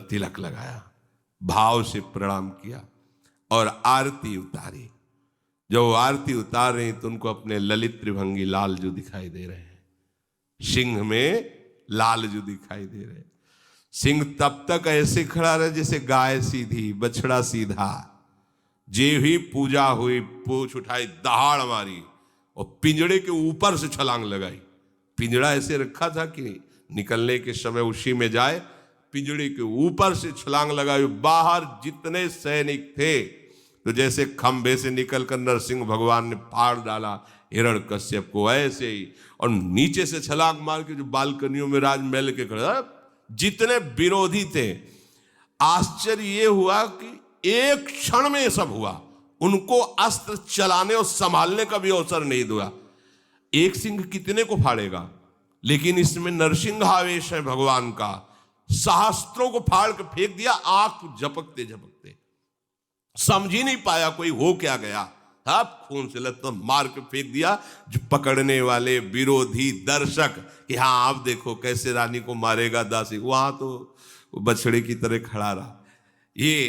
तिलक लगाया, भाव से प्रणाम किया और आरती उतारी। जब वो आरती उतार रहे तो उनको अपने ललित त्रिभंगी लालजू दिखाई दे रहे हैं, सिंह में लालजू दिखाई दे रहे हैं। सिंह तब तक ऐसे खड़ा रहा जैसे गाय सीधी बछड़ा सीधा। जे ही पूजा हुई, पूछ उठाई, दहाड़ मारी और पिंजड़े के ऊपर से छलांग लगाई। पिंजड़ा ऐसे रखा था कि निकलने के समय उसी में जाए, पिंजड़े के ऊपर से छलांग लगाई। बाहर जितने सैनिक थे तो जैसे खंभे से निकलकर नरसिंह भगवान ने फाड़ डाला हिरण्यकश्यप को, ऐसे ही। और नीचे से छलांग मार के जो बालकनियों में राजमहल के खड़े जितने विरोधी थे, आश्चर्य ये हुआ कि एक क्षण में सब हुआ। उनको अस्त्र चलाने और संभालने का भी अवसर नहीं दिया। एक सिंह कितने को फाड़ेगा, लेकिन इसमें नरसिंहावेश है भगवान का। सहस्त्रों को फाड़ के फेंक दिया, आंख झपकते झपकते समझ ही नहीं पाया कोई हो क्या गया। अब खून से लत मार के फेंक दिया। जो पकड़ने वाले विरोधी दर्शक कि हाँ अब देखो कैसे रानी को मारेगा दासी, वहां तो बछड़े की तरह खड़ा रहा। ये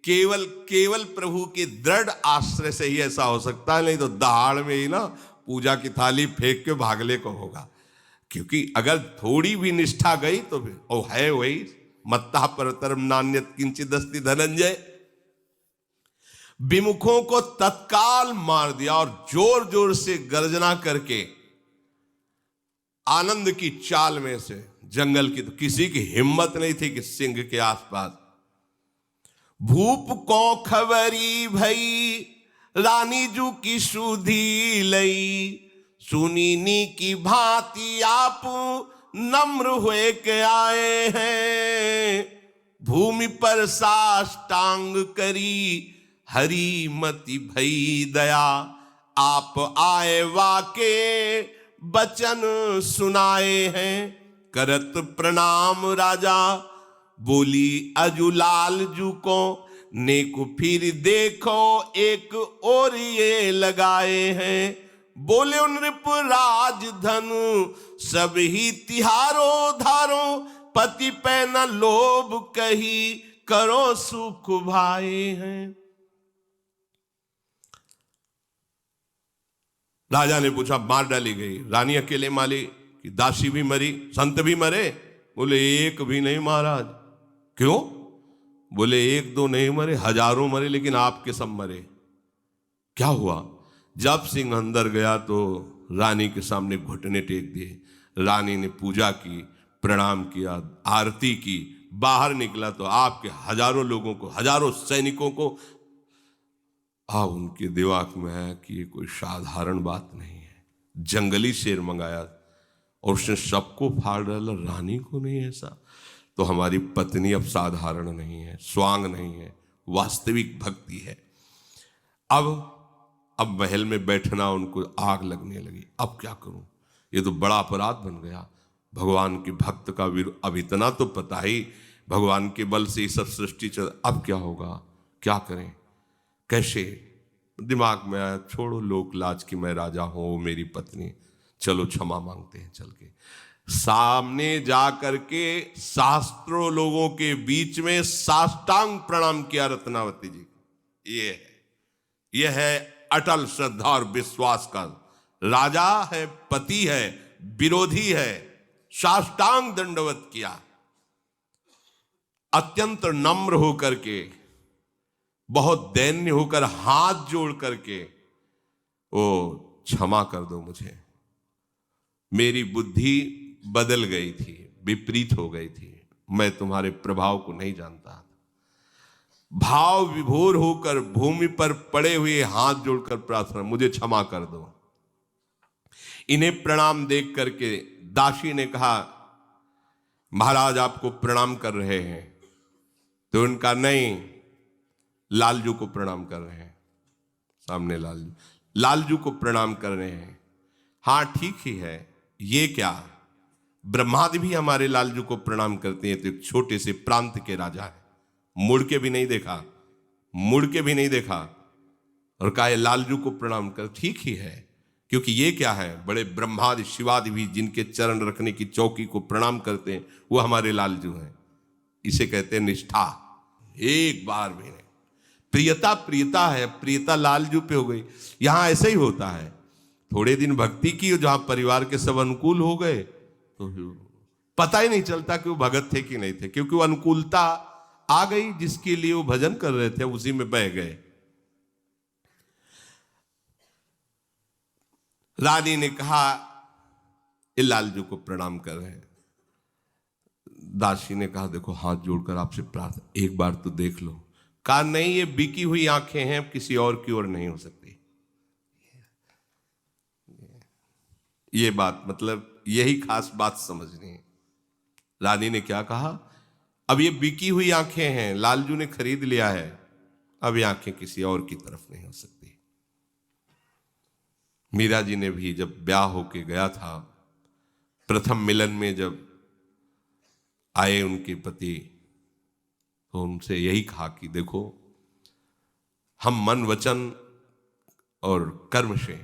केवल प्रभु के दृढ़ आश्रय से ही ऐसा हो सकता है, नहीं तो दहाड़ में ही ना पूजा की थाली फेंक के भागले को होगा। क्योंकि अगर थोड़ी भी निष्ठा गई तो फिर ओ है वही मत्ता परतरम नान्यत किंचित अस्ति धनंजय। विमुखों को तत्काल मार दिया और जोर जोर से गर्जना करके आनंद की चाल में से जंगल की तो किसी की हिम्मत नहीं थी कि सिंह के आसपास। भूप को खबरी भई रानी जू की सुधी लई, सुनीनी की भांति आप नम्र हुए के आए हैं। भूमि पर साष्टांग करी हरि मति भई दया, आप आए वाके बचन सुनाए हैं। करत प्रणाम राजा बोली अजुलाल जू को, नेक फिर देखो एक और ये लगाए हैं। बोले नृप राजधन सब ही तिहारो धारो, पति पे न लोभ कही करो सुख भाए हैं। राजा ने पूछा मार डाली गई रानी अकेले माली कि दासी भी मरी, संत भी मरे? बोले एक भी नहीं महाराज। क्यों? बोले एक दो नहीं मरे, हजारों मरे, लेकिन आपके सब मरे। क्या हुआ? जब सिंह अंदर गया तो रानी के सामने घुटने टेक दिए। रानी ने पूजा की, प्रणाम किया, आरती की। बाहर निकला तो आपके हजारों लोगों को, हजारों सैनिकों को उनके दिमाग में है कि ये कोई साधारण बात नहीं है। जंगली शेर मंगाया और उसने सबको फाड़ डाला, रानी को नहीं। ऐसा तो हमारी पत्नी अब साधारण नहीं है, स्वांग नहीं है, वास्तविक भक्ति है। अब महल में बैठना उनको आग लगने लगी। अब क्या करूं, ये तो बड़ा अपराध बन गया। भगवान के भक्त का अब इतना तो पता ही, भगवान के बल से ये सब सृष्टि चल, अब क्या होगा, क्या करें, कैसे? दिमाग में आया छोड़ो लोक लाज की मैं राजा हूं, वो मेरी पत्नी, चलो क्षमा मांगते हैं। चल के सामने जा करके शास्त्रों लोगों के बीच में साष्टांग प्रणाम किया रत्नावती जी। ये है अटल श्रद्धा और विश्वास का। राजा है, पति है, विरोधी है, साष्टांग दंडवत किया। अत्यंत नम्र होकर के, बहुत दैन्य होकर हाथ जोड़ करके, ओ क्षमा कर दो मुझे, मेरी बुद्धि बदल गई थी, विपरीत हो गई थी, मैं तुम्हारे प्रभाव को नहीं जानता। भाव विभोर होकर भूमि पर पड़े हुए हाथ जोड़कर प्रार्थना, मुझे क्षमा कर दो। इन्हें प्रणाम देख करके दासी ने कहा महाराज आपको प्रणाम कर रहे हैं। तो उनका नहीं, लालजू को प्रणाम कर रहे हैं। सामने लालजू को प्रणाम कर रहे हैं। हाँ ठीक ही है, ये क्या, ब्रह्मादि भी हमारे लालजू को प्रणाम करते हैं। तो एक छोटे से प्रांत के राजा है, मुड़ के भी नहीं देखा, मुड़ के भी नहीं देखा और कहा लालजू को प्रणाम कर। ठीक ही है, क्योंकि ये क्या है, बड़े ब्रह्मादि शिवादि भी जिनके चरण रखने की चौकी को प्रणाम करते हैं, वो हमारे लालजू हैं। इसे कहते हैं निष्ठा। एक बार भी नहीं। प्रियता प्रियता है, प्रियता लालजू पे हो गई। यहां ऐसा ही होता है, थोड़े दिन भक्ति की, जहां परिवार के सब अनुकूल हो गए तो पता ही नहीं चलता कि वो भगत थे कि नहीं थे, क्योंकि वो अनुकूलता आ गई, जिसके लिए वो भजन कर रहे थे उसी में बह गए। रानी ने कहा ये लालजू को प्रणाम कर रहे हैं। दासी ने कहा देखो हाथ जोड़कर आपसे प्रार्थना, एक बार तो देख लो। कहा नहीं, ये बिकी हुई आंखें हैं, किसी और की ओर नहीं हो सकती। ये बात मतलब यही खास बात समझनी है। रानी ने क्या कहा, अब ये बिकी हुई आंखें हैं, लालजू ने खरीद लिया है, अब ये आंखें किसी और की तरफ नहीं हो सकती। मीरा जी ने भी जब ब्याह होके गया था, प्रथम मिलन में जब आए उनके पति, तो उनसे यही कहा कि देखो हम मन वचन और कर्म से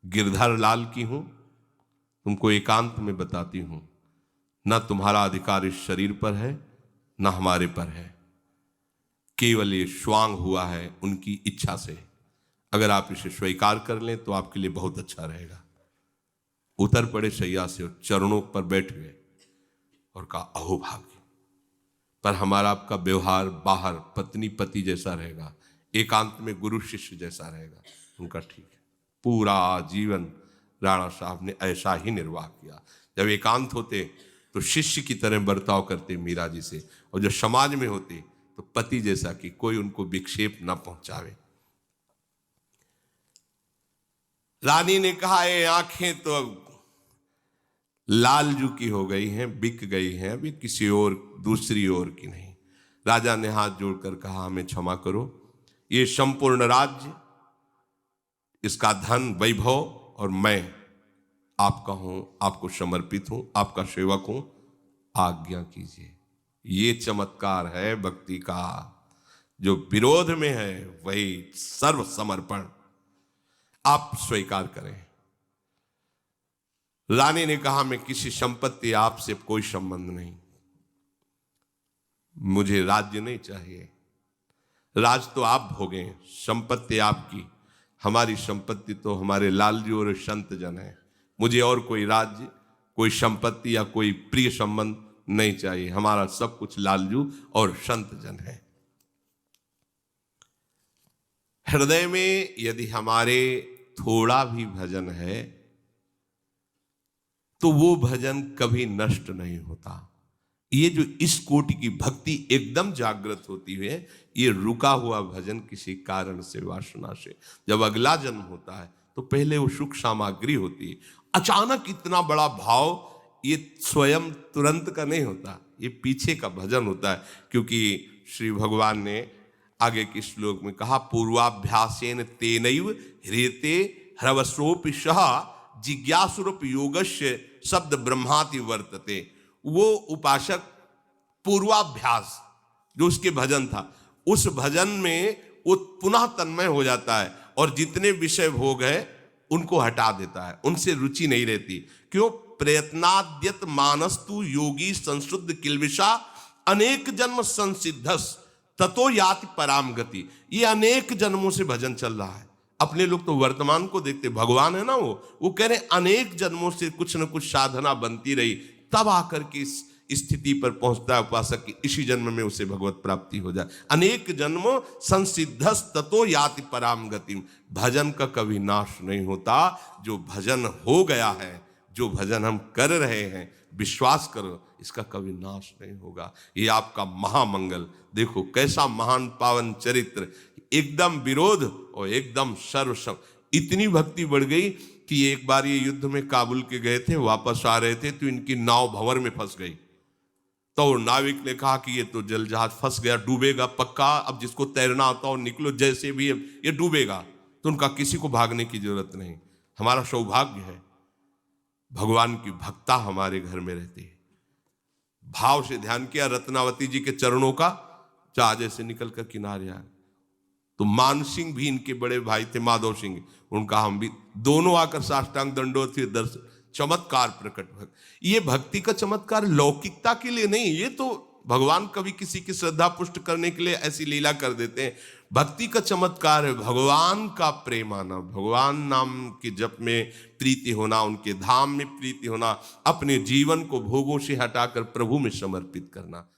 गिरधर लाल की हूं, तुमको एकांत में बताती हूं, ना तुम्हारा अधिकार इस शरीर पर है ना हमारे पर है, केवल ये स्वांग हुआ है उनकी इच्छा से। अगर आप इसे स्वीकार कर लें तो आपके लिए बहुत अच्छा रहेगा। उतर पड़े शैया से और चरणों पर बैठ गए और कहा अहो भाग्य, पर हमारा आपका व्यवहार बाहर पत्नी पति जैसा रहेगा, एकांत में गुरु शिष्य जैसा रहेगा। उनका ठीक है। पूरा जीवन राणा साहब ने ऐसा ही निर्वाह किया। जब एकांत होते तो शिष्य की तरह बर्ताव करते मीरा जी से, और जब समाज में होते तो पति जैसा कि कोई उनको विक्षेप न पहुंचावे। रानी ने कहा ये आंखें तो अब लालजू की हो गई हैं, बिक गई हैं, अभी किसी और दूसरी ओर की नहीं। राजा ने हाथ जोड़कर कहा हमें क्षमा करो, ये संपूर्ण राज्य, इसका धन वैभव और मैं आपका हूं, आपको समर्पित हूं, आपका सेवक हूं, आज्ञा कीजिए। ये चमत्कार है भक्ति का। जो विरोध में है वही सर्व समर्पण, आप स्वीकार करें। रानी ने कहा मैं किसी संपत्ति, आपसे कोई संबंध नहीं, मुझे राज्य नहीं चाहिए, राज तो आप भोगें, संपत्ति आपकी, हमारी संपत्ति तो हमारे लालजू और संत जन है। मुझे और कोई राज्य, कोई संपत्ति या कोई प्रिय संबंध नहीं चाहिए, हमारा सब कुछ लालजू और संत जन है। हृदय में यदि हमारे थोड़ा भी भजन है तो वो भजन कभी नष्ट नहीं होता। ये जो इस कोटि की भक्ति एकदम जागृत होती है, ये रुका हुआ भजन किसी कारण से, वासना से, जब अगला जन्म होता है तो पहले वो सुख सामग्री होती है। अचानक इतना बड़ा भाव ये स्वयं तुरंत का नहीं होता, ये पीछे का भजन होता है। क्योंकि श्री भगवान ने आगे के श्लोक में कहा पूर्वाभ्यासेन तेनैव ह्रियते ह्रवस्रोपि सह जिज्ञासुरूप योगस्य शब्द ब्रह्माति वर्तते। वो उपासक पूर्वाभ्यास जो उसके भजन था, उस भजन में वो पुनः तन्मय हो जाता है और जितने विषय भोग है उनको हटा देता है, उनसे रुचि नहीं रहती। क्यों? प्रयत्नाद्यत मानस्तु योगी संशुद्ध किल्बिषा अनेक जन्म संसिद्धस ततो याति पराम गति। ये अनेक जन्मों से भजन चल रहा है। अपने लोग तो वर्तमान को देखते, भगवान है ना, वो कह रहे अनेक जन्मों से कुछ न कुछ साधना बनती रही, तब आकर के इस स्थिति पर पहुंचता है उपासक की इसी जन्म में उसे भगवत प्राप्ति हो जाए। अनेक जन्मों संसिद्धस ततो याति पराम गतिम। भजन का कभी नाश नहीं होता। जो भजन हो गया है, जो भजन हम कर रहे हैं, विश्वास करो इसका कभी नाश नहीं होगा। ये आपका महामंगल। देखो कैसा महान पावन चरित्र, एकदम विरोध और एकदम सर्व। इतनी भक्ति बढ़ गई कि एक बार ये युद्ध में काबुल के गए थे, वापस आ रहे थे तो इनकी नाव भंवर में फंस गई। तो नाविक ने कहा कि ये तो जल जहाज फंस गया, डूबेगा पक्का, अब जिसको तैरना आता हो निकलो, जैसे भी ये डूबेगा। तो उनका किसी को भागने की जरूरत नहीं। हमारा सौभाग्य है भगवान की भक्ता हमारे घर में रहती है। भाव से ध्यान किया रत्नावती जी के चरणों का, जहाज से निकल कर किनारे आए तो मान सिंह भी इनके बड़े भाई थे, माधव सिंह, उनका हम भी दोनों आकर साष्टांग दंडोत थे। दर्शन चमत्कार प्रकट भक्त। ये भक्ति का चमत्कार लौकिकता के लिए नहीं, ये तो भगवान कभी किसी की श्रद्धा पुष्ट करने के लिए ऐसी लीला कर देते हैं। भक्ति का चमत्कार है भगवान का प्रेम आना, भगवान नाम के जप में प्रीति होना, उनके धाम में प्रीति होना, अपने जीवन को भोगों से हटाकर प्रभु में समर्पित करना।